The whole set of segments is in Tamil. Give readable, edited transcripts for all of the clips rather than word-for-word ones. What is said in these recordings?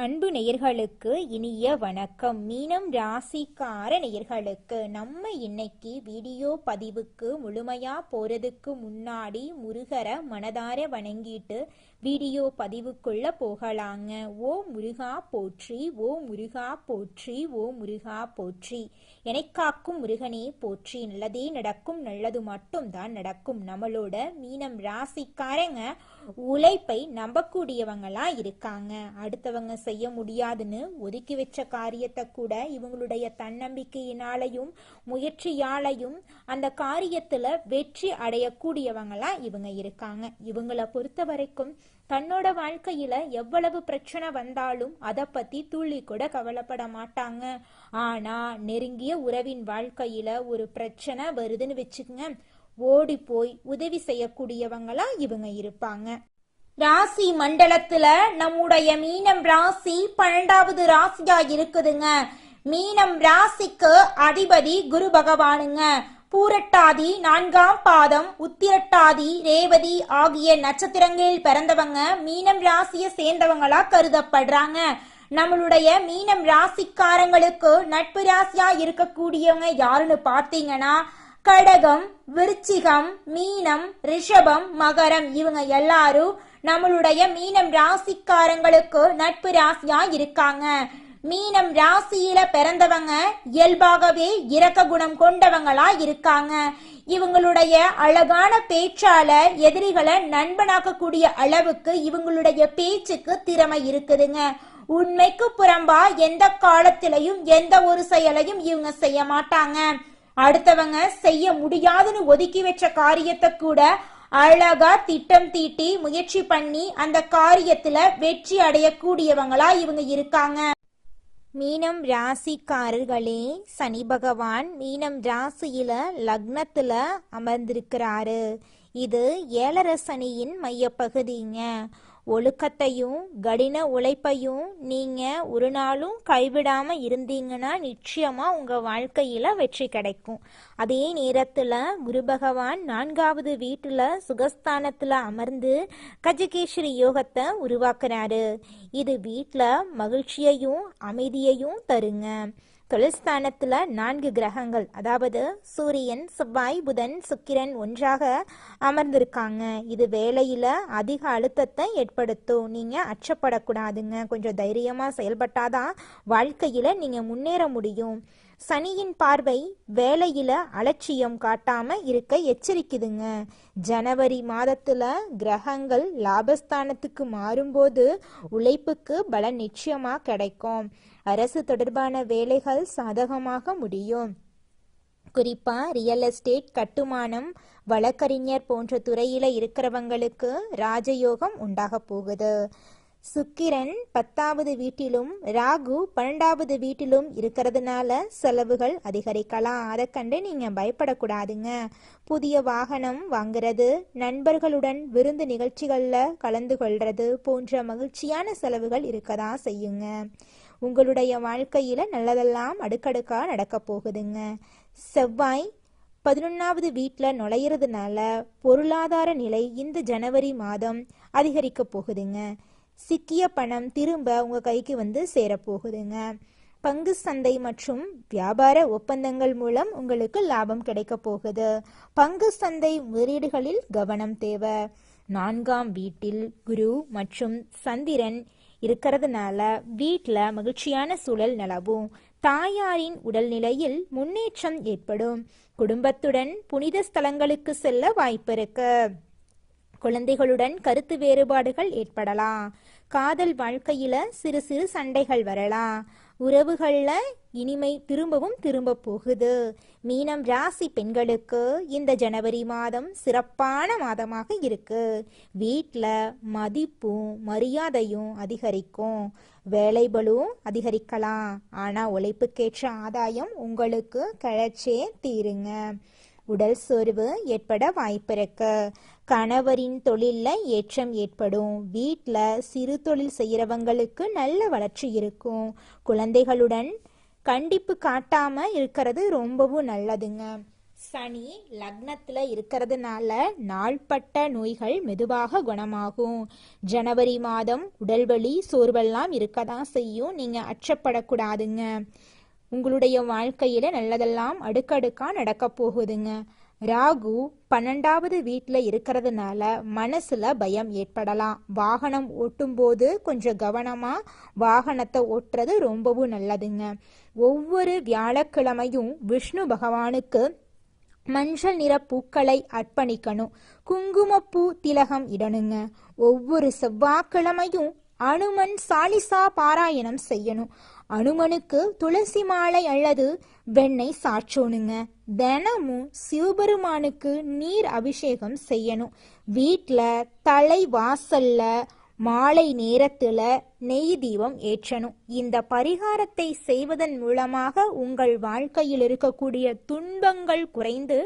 அன்பு நேயர்களுக்கு இனிய வணக்கம். மீனம் ராசிக்கார நேயர்களுக்கு நம்ம இன்னைக்கு வீடியோ பதிவுக்கு முழுமையா போறதுக்கு முன்னாடி முருகரை மனதார வணங்கிட்டு வீடியோ பதிவுக்குள்ள போகலாங்க. ஓ முருகா போற்றி, ஓ முருகா போற்றி, ஓ முருகா போற்றி. காக்கும் முருகனே போற்றி. நல்லதே நடக்கும், நல்லது மட்டும் தான் நடக்கும். நம்மளோட மீனம் ராசிக்காரங்க உழைப்பை நம்பக்கூடியவங்களா இருக்காங்க. அடுத்தவங்க செய்ய முடியாதுன்னு ஒதுக்கி வச்ச காரியத்தை கூட இவங்களுடைய தன்னம்பிக்கையினாலையும் முயற்சியாலையும் அந்த காரியத்துல வெற்றி அடையக்கூடியவங்களா இவங்க இருக்காங்க. இவங்களை பொறுத்த வரைக்கும் தன்னோட வாழ்க்கையில எவ்வளவு பிரச்சனை வந்தாலும் அதை பத்தி துள்ளி கூட கவலைப்பட மாட்டாங்க. ஆனா நெருங்கிய உறவின் வாழ்க்கையில ஒரு பிரச்சனை வருதுன்னு வச்சுக்கங்க, ஓடி போய் உதவி செய்யக்கூடியவங்களா இவங்க இருப்பாங்க. ராசி மண்டலத்துல நம்முடைய மீனம் ராசி 12வது ராசியா இருக்குதுங்க. மீனம் ராசிக்கு அதிபதி குரு பகவானுங்க. பூரட்டாதி 4ஆம் பாதம், உத்திரட்டாதி, ரேவதி ஆகிய நட்சத்திரங்களில் பிறந்தவங்க மீனம் ராசியை சேர்ந்தவங்களா கருதப்படுறாங்க. நம்மளுடைய மீனம் ராசிக்காரங்களுக்கு நட்பு ராசியா இருக்கக்கூடியவங்க யாருன்னு பார்த்தீங்கன்னா கடகம், விருச்சிகம், மீனம், ரிஷபம், மகரம். இவங்க எல்லாரும் நம்மளுடைய மீனம் ராசிக்காரங்களுக்கு நட்பு ராசியா இருக்காங்க. மீனம் ராசியில பிறந்தவங்க இயல்பாகவே இரக்க குணம் கொண்டவங்களா இருக்காங்க. இவங்களுடைய அழகான பேச்சால எதிரிகளை நண்பனாக்கக்கூடிய அளவுக்கு இவங்களுடைய பேச்சுக்கு திறமை இருக்குதுங்க. உண்மைக்கு புறம்பா எந்த காலத்திலையும் எந்த ஒரு செயலையும் இவங்க செய்ய மாட்டாங்க. அடுத்தவங்க செய்ய முடியாதுன்னு ஒதுக்கி வச்ச காரியத்தை கூட அழகா திட்டம் தீட்டி முயற்சி பண்ணி அந்த காரியத்துல வெற்றி அடையக்கூடியவங்களா இவங்க இருக்காங்க. மீனம் ராசிக்காரர்களே, சனி பகவான் மீனம் ராசியில லக்னத்துல அமர்ந்திருக்கிறாரு. இது 7.5 சனியின் மையப்பகுதிங்க. ஒழுக்கத்தையும் கடின உழைப்பையும் நீங்க ஒரு நாளும் கைவிடாம இருந்தீங்கன்னா நிச்சயமா உங்க வாழ்க்கையில வெற்றி கிடைக்கும். அதே நேரத்துல குரு பகவான் 4வது வீட்டுல சுகஸ்தானத்துல அமர்ந்து கஜகேஸ்வரி யோகத்தை உருவாக்குறாரு. இது வீட்டுல மகிழ்ச்சியையும் அமைதியையும் தருங்க. தொழில்ஸ்தானத்துல 4 கிரகங்கள், அதாவது சூரியன், செவ்வாய், புதன், சுக்கிரன் ஒன்றாக அமர்ந்திருக்காங்க. இது வேலையில அதிக அழுத்தத்தை ஏற்படுத்தும். நீங்க அச்சப்படக்கூடாதுங்க. கொஞ்சம் தைரியமா செயல்பட்டாதான் வாழ்க்கையில நீங்க முன்னேற முடியும். சனியின் பார்வை வேலையில அலட்சியம் காட்டாம இருக்க எச்சரிக்குதுங்க. ஜனவரி மாதத்துல கிரகங்கள் லாபஸ்தானத்துக்கு மாறும்போது உழைப்புக்கு பலன் நிச்சயமா கிடைக்கும். அரசு தொடர்பான வேலைகள் சாதகமாக முடியும். குறிப்பா ரியல் எஸ்டேட், கட்டுமானம், வழக்கறிஞர் போன்ற துறையில இருக்கிறவங்களுக்கு ராஜயோகம் உண்டாக போகுது. சுக்கிரன் 10வது வீட்டிலும் ராகு 12வது வீட்டிலும் இருக்கிறதுனால செலவுகள் அதிகரிக்கலாம். அதை கண்டு நீங்க பயப்படக்கூடாதுங்க. புதிய வாகனம் வாங்குறது, நண்பர்களுடன் விருந்து நிகழ்ச்சிகள்ல கலந்து கொள்றது போன்ற மகிழ்ச்சியான செலவுகள் இருக்கதான் செய்யுங்க. உங்களுடைய வாழ்க்கையில நல்லதெல்லாம் அடுக்கடுக்கா நடக்க போகுதுங்க. செவ்வாய் 11வது வீட்டில் நுழையிறதுனால பொருளாதார நிலை இந்த ஜனவரி மாதம் அதிகரிக்க போகுதுங்க. சிக்கிய பணம் திரும்ப உங்க கைக்கு வந்து சேரப்போகுதுங்க. பங்கு சந்தை மற்றும் வியாபார ஒப்பந்தங்கள் மூலம் உங்களுக்கு லாபம் கிடைக்க போகுது. பங்கு சந்தை முதலீடுகளில் கவனம் தேவை. 4ஆம் வீட்டில் குரு மற்றும் சந்திரன் இருக்கிறதுனால வீட்டில் மகிழ்ச்சியான சூழல் நிலவும். தாயாரின் உடல்நிலையில் முன்னேற்றம் ஏற்படும். குடும்பத்துடன் புனித ஸ்தலங்களுக்கு செல்ல வாய்ப்பு இருக்கு. குழந்தைகளுடன் கருத்து வேறுபாடுகள் ஏற்படலாம். காதல் வாழ்க்கையில சிறு சிறு சண்டைகள் வரலாம். உறவுகள்ல இனிமை திரும்ப போகுது. மீனம் ராசி பெண்களுக்கு இந்த ஜனவரி மாதம் சிறப்பான மாதமாக இருக்கு. வீட்டில் மதிப்பும் மரியாதையும் அதிகரிக்கும். வேலைகளும் அதிகரிக்கலாம். ஆனா உழைப்புக்கேற்ற ஆதாயம் உங்களுக்கு கிடைச்சே தீருங்க. உடல் சோர்வு ஏற்பட வாய்ப்பிருக்கு. கணவரின் தொழில்ல ஏற்றம் ஏற்படும். வீட்டில் சிறு தொழில் செய்யறவங்களுக்கு நல்ல வளர்ச்சி இருக்கும். குழந்தைகளுடன் கண்டிப்பு காட்டாம இருக்கிறது ரொம்பவும் நல்லதுங்க. சனி லக்னத்துல இருக்கிறதுனால நாள்பட்ட நோய்கள் மெதுவாக குணமாகும். ஜனவரி மாதம் உடல்வலி சோர்வெல்லாம் இருக்கதான் செய்யும். நீங்க அச்சப்படக்கூடாதுங்க. உங்களுடைய வாழ்க்கையில நல்லதெல்லாம் அடுக்கடுக்கா நடக்க போகுதுங்க. ராகு 12வது வீட்டில் இருக்கிறதுனால மனசுல பயம் ஏற்படலாம். வாகனம் ஓட்டும்போது கொஞ்சம் கவனமா வாகனத்தை ஓட்டுறது ரொம்பவும் நல்லதுங்க. ஒவ்வொரு வியாழக்கிழமையும் விஷ்ணு பகவானுக்கு மஞ்சள் நிற பூக்களை அர்ப்பணிக்கணும். குங்குமப்பூ திலகம் இடணுங்க. ஒவ்வொரு செவ்வாய்க்கிழமையும் அனுமன் சாலிசா பாராயணம் செய்யணும். அனுமனுக்கு துளசி மாலை அல்லது வெண்ணெய் சாற்றணுங்க. தினமும் சிவபெருமானுக்கு நீர் அபிஷேகம் செய்யணும். வீட்டில் தலை வாசல்ல மாலை நேரத்துல நெய் தீபம் ஏற்றணும். இந்த பரிகாரத்தை செய்வதன் மூலமாக உங்கள் வாழ்க்கையில் இருக்கக்கூடிய துன்பங்கள் குறைந்து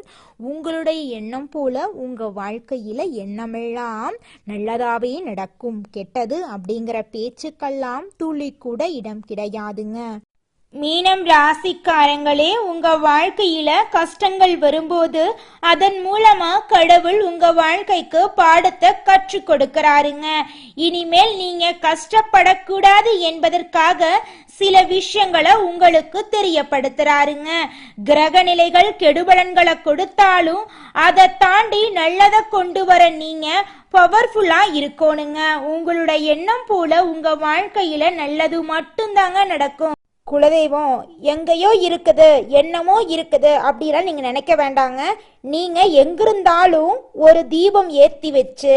உங்களுடைய எண்ணம் போல உங்க வாழ்க்கையில எண்ணமெல்லாம் நல்லதாவே நடக்கும். கெட்டது அப்படிங்கிற பேச்சுக்கெல்லாம் துளி கூட இடம் கிடையாதுங்க. மீனம் ராசிக்காரங்களே, உங்க வாழ்க்கையில கஷ்டங்கள் வரும்போது அதன் மூலமா கடவுள் உங்க வாழ்க்கைக்கு பாடத்தை கற்றுக் கொடுக்கிறாருங்க. இனிமேல் நீங்க கஷ்டப்படக்கூடாது என்பதற்காக சில விஷயங்களை உங்களுக்கு தெரியப்படுத்துறாருங்க. கிரக நிலைகள் கெடுபலன்களை கொடுத்தாலும் அதை தாண்டி நல்லதை கொண்டு வர நீங்க பவர்ஃபுல்லா இருக்கணுங்க. உங்களுடைய எண்ணம் போல உங்க வாழ்க்கையில நல்லது மட்டும்தாங்க நடக்கும். குலதெய்வம் எங்கேயோ இருக்குது, என்னமோ இருக்குது அப்படிலாம் நீங்க நினைக்க வேண்டாங்க. நீங்க எங்கிருந்தாலும் ஒரு தீபம் ஏற்றி வச்சு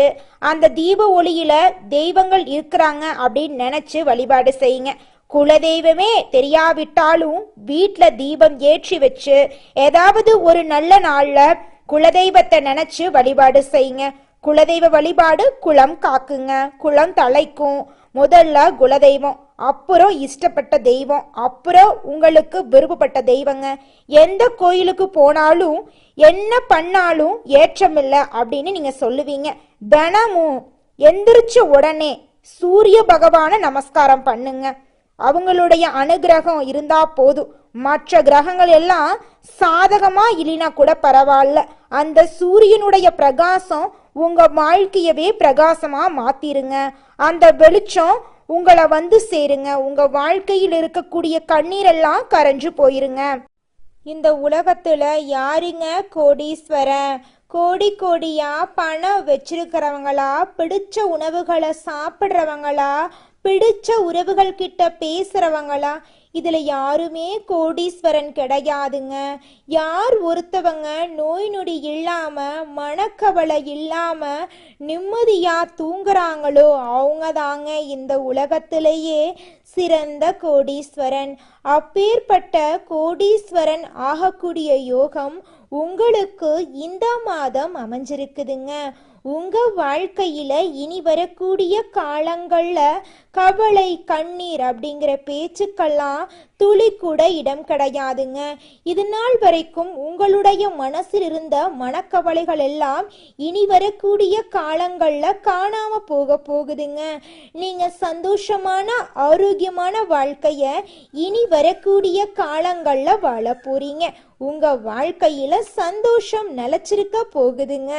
அந்த தீப ஒளியில தெய்வங்கள் இருக்கிறாங்க அப்படின்னு நினைச்சு வழிபாடு செய்யுங்க. குலதெய்வமே தெரியாவிட்டாலும் வீட்டில் தீபம் ஏற்றி வச்சு ஏதாவது ஒரு நல்ல நாள்ல குலதெய்வத்தை நினைச்சு வழிபாடு செய்யுங்க. குலதெய்வ வழிபாடு குலம் காக்குங்க, குலம் தலைக்கும். முதல்ல குலதெய்வம், அப்புறம் இஷ்டப்பட்ட தெய்வம், அப்புறம் உங்களுக்கு விருப்பப்பட்ட தெய்வங்க. எந்த கோயிலுக்கு போனாலும் என்ன பண்ணாலும் ஏற்றமில்லை அப்படின்னு நீங்க சொல்லுவீங்க. தினமும் எந்திரிச்ச உடனே சூரிய பகவான நமஸ்காரம் பண்ணுங்க. அவங்களுடைய அனுகிரகம் இருந்தா போதும். மற்ற கிரகங்கள் எல்லாம் சாதகமா இல்லைனா கூட பரவாயில்ல, அந்த சூரியனுடைய பிரகாசம் உங்க வாழ்க்கையவே பிரகாசமா மாத்திருங்க. அந்த வெளிச்சம் உங்களை வந்து சேருங்க. உங்க வாழ்க்கையில் இருக்கக்கூடிய கண்ணீரெல்லாம் கரைஞ்சு போயிருங்க. இந்த உலகத்துல யாருங்க கோடீஸ்வரன்? கோடி கோடியா பணம் வச்சிருக்கிறவங்களா, பிடிச்ச உணவுகளை சாப்பிட்றவங்களா, பிடிச்ச உறவுகள் கிட்ட பேசுறவங்களா? இதுல யாருமே கோடீஸ்வரன் கிடையாதுங்க. யார் ஒருத்தவங்க நோய் நொடி இல்லாம மனக்கவலை இல்லாம நிம்மதியா தூங்குறாங்களோ அவங்க தாங்க இந்த உலகத்திலேயே சிறந்த கோடீஸ்வரன். அப்பேற்பட்ட கோடீஸ்வரன் ஆகக்கூடிய யோகம் உங்களுக்கு இந்த மாதம் அமைஞ்சிருக்குதுங்க. உங்க வாழ்க்கையில இனி வரக்கூடிய காலங்கள்ல கவலை கண்ணீர் அப்படிங்கிற பேச்சுக்கெல்லாம் துளி கூட இடம் கிடையாதுங்க. இது நாள் வரைக்கும் உங்களுடைய மனசில் இருந்த மனக்கவலைகள் எல்லாம் இனி வரக்கூடிய காலங்கள்ல காணாம போகுதுங்க. நீங்க சந்தோஷமான ஆரோக்கியமான வாழ்க்கைய இனி வரக்கூடிய காலங்கள்ல வாழ போறீங்க. உங்க வாழ்க்கையில சந்தோஷம் நிலைச்சிருக்க போகுதுங்க.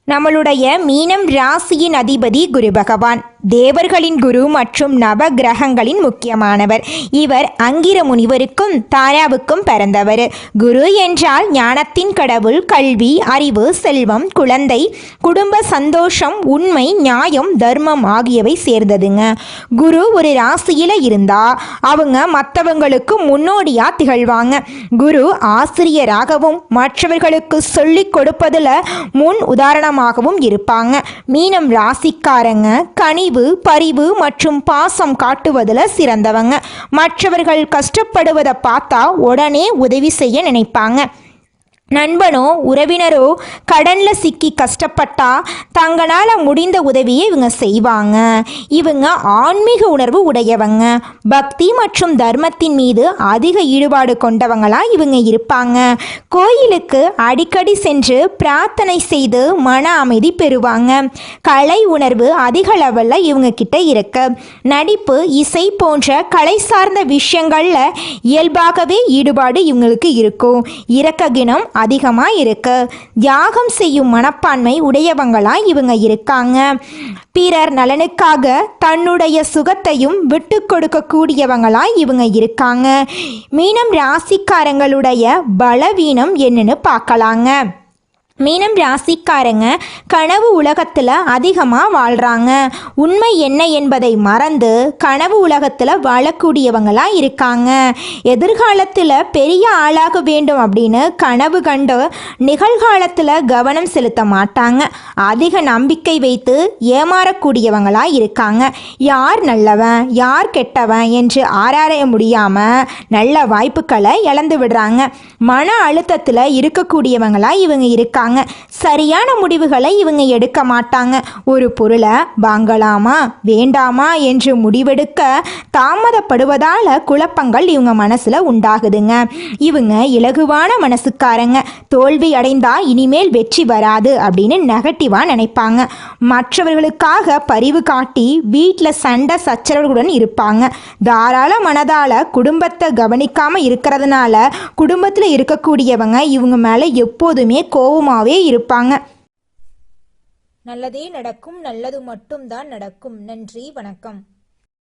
நம்மளுடைய மீனம் ராசியின் அதிபதி குரு பகவான், தேவர்களின் குரு மற்றும் நவ கிரகங்களின் முக்கியமானவர். இவர் அங்கிர முனிவருக்கும் தாராவுக்கும் பிறந்தவர். குரு என்றால் ஞானத்தின் கடவுள், கல்வி, அறிவு, செல்வம், குழந்தை, குடும்ப சந்தோஷம், உண்மை, நியாயம், தர்மம் ஆகியவை சேர்ந்ததுங்க. குரு ஒரு ராசியில இருந்தா அவங்க மற்றவங்களுக்கு முன்னோடியா திகழ்வாங்க. குரு ஆசிரியராகவும் மற்றவர்களுக்கு சொல்லிக் கொடுப்பதுல முன் உதாரணமாகவும் இருப்பாங்க. மீனம் ராசிக்காரங்க கனிவு, பரிவு மற்றும் பாசம் காட்டுவதில் சிறந்தவங்க. மற்றவர்கள் கஷ்டப்படுவதை பார்த்தா உடனே உதவி செய்ய நினைப்பாங்க. நண்பனோ உறவினரோ கடன்ல சிக்கி கஷ்டப்பட்டா தங்களால் முடிந்த உதவியை இவங்க செய்வாங்க. இவங்க ஆன்மீக உணர்வு உடையவங்க. பக்தி மற்றும் தர்மத்தின் மீது அதிக ஈடுபாடு கொண்டவங்களா இவங்க இருப்பாங்க. கோயிலுக்கு அடிக்கடி சென்று பிரார்த்தனை செய்து மன அமைதி பெறுவாங்க. கலை உணர்வு அதிக லெவலில் இவங்க கிட்ட இருக்கு. நடிப்பு, இசை போன்ற கலை சார்ந்த விஷயங்கள்ல இயல்பாகவே ஈடுபாடு இவங்களுக்கு இருக்கும். இரக்க குணம் அதிகமாக இருக்கு. தியாகம் செய்யும் மனப்பான்மை உடையவங்களாக இவங்க இருக்காங்க. பிறர் நலனுக்காக தன்னுடைய சுகத்தையும் விட்டு கொடுக்கக்கூடியவங்களாக இவங்க இருக்காங்க. மீனம் ராசிக்காரங்களுடைய பலவீனம் என்னன்னு பார்க்கலாங்க. மீனம் ராசிக்காரங்க கனவு உலகத்தில் அதிகமாக வாழ்கிறாங்க. உண்மை என்ன என்பதை மறந்து கனவு உலகத்தில் வாழக்கூடியவங்களாக இருக்காங்க. எதிர்காலத்தில் பெரிய ஆளாக வேண்டும் அப்படின்னு கனவு கண்டு நிகழ்காலத்தில் கவனம் செலுத்த மாட்டாங்க. அதிக நம்பிக்கை வைத்து ஏமாறக்கூடியவங்களாக இருக்காங்க. யார் நல்லவன் யார் கெட்டவன் என்று ஆராய முடியாமல் நல்ல வாய்ப்புகளை இழந்து விடுறாங்க. மன அழுத்தத்தில் இருக்கக்கூடியவங்களாக இவங்க இருக்காங்க. சரியான முடிவுகளை இவங்க எடுக்க மாட்டாங்க. ஒரு பொருளை வாங்கலாமா வேண்டாமா என்று முடிவெடுக்க தாமதப்படுவதால குழப்பங்கள் இவங்க மனசுல உண்டாகுதுங்க. இவங்க இலகுவான மனசுக்காரங்க. தோல்வி அடைந்தா இனிமேல் வெற்றி வராது அப்படின்னு நெகட்டிவா நினைப்பாங்க. மற்றவர்களுக்காக பரிவு காட்டி வீட்டில் சண்டை சச்சரவுடன் இருப்பாங்க. தாராள மனதால குடும்பத்தை கவனிக்காம இருக்கிறதுனால குடும்பத்தில் இருக்கக்கூடியவங்க இவங்க மேல எப்போதுமே கோபமாவே இருப்பாங்க. நல்லதே நடக்கும், நல்லது மட்டும்தான் நடக்கும். நன்றி, வணக்கம்.